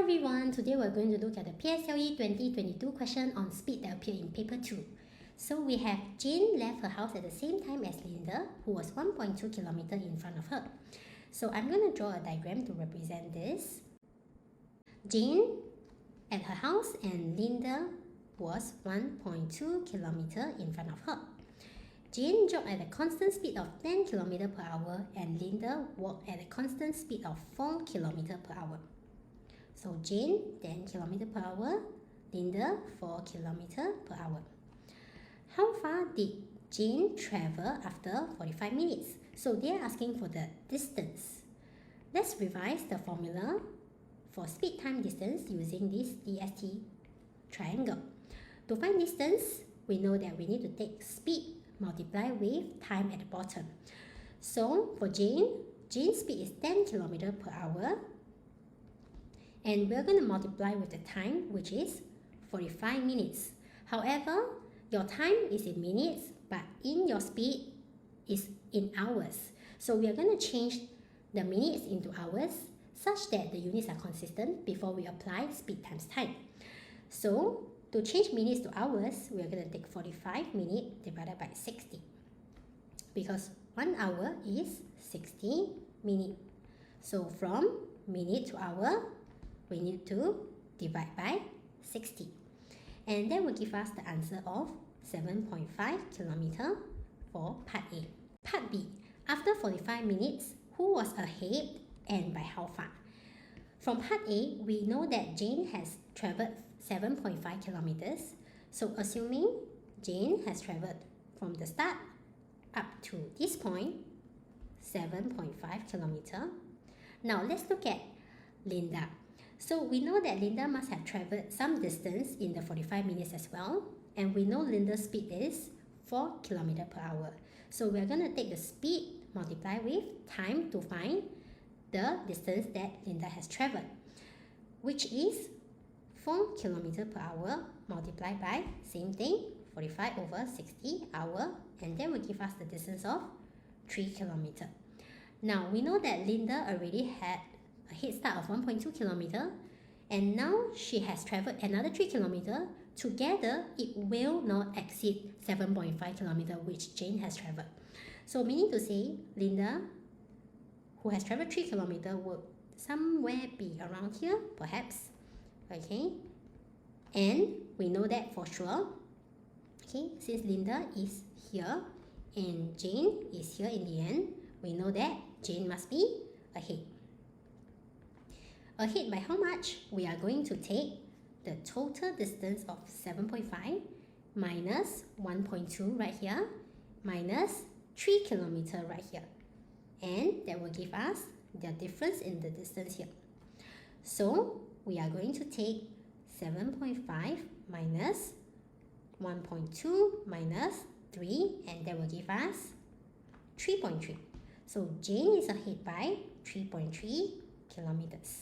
everyone, today we're going to look at the PSLE 2022 question on speed that appeared in paper 2. So we have Jane left her house at the same time as Linda, who was 1.2 kilometers in front of her. So I'm going to draw a diagram to represent this. Jane at her house and Linda was 1.2 kilometers in front of her. Jane jogged at a constant speed of 10 km per hour and Linda walked at a constant speed of 4 km per hour. So Jane 10 km per hour, Linda 4 km per hour. How far did Jane travel after 45 minutes? So they are asking for the distance. Let's revise the formula for speed time distance using this DST triangle. To find distance, we know that we need to take speed multiply with time at the bottom. So for Jane's speed is 10 km per hour. And we're going to multiply with the time, which is 45 minutes. However, your time is in minutes, but in your speed is in hours. So we are going to change the minutes into hours such that the units are consistent before we apply speed times time. So to change minutes to hours, we are going to take 45 minutes divided by 60. Because 1 hour is 60 minutes. So from minute to hour, we need to divide by 60. And that will give us the answer of 7.5 km for part A. Part B. After 45 minutes, who was ahead and by how far? From part A, we know that Jane has traveled 7.5 kilometers. So assuming Jane has traveled from the start up to this point, 7.5 kilometers. Now let's look at Linda. So we know that Linda must have traveled some distance in the 45 minutes as well. And we know Linda's speed is 4 km per hour. So we're going to take the speed multiply with time to find the distance that Linda has traveled, which is 4 km per hour multiplied by same thing, 45 over 60 hour, and that will give us the distance of 3 km. Now we know that Linda already had a head start of 1.2 km, and now she has traveled another 3 km. Together, it will not exceed 7.5 km, which Jane has traveled. So meaning to say, Linda, who has traveled 3 km, would somewhere be around here, perhaps. Okay, and we know that for sure. Okay, since Linda is here and Jane is here in the end, we know that Jane must be ahead. Ahead by how much? We are going to take the total distance of 7.5 minus 1.2 right here minus 3 km right here. And that will give us the difference in the distance here. So we are going to take 7.5 minus 1.2 minus 3, and that will give us 3.3. So Jane is ahead by 3.3 kilometers.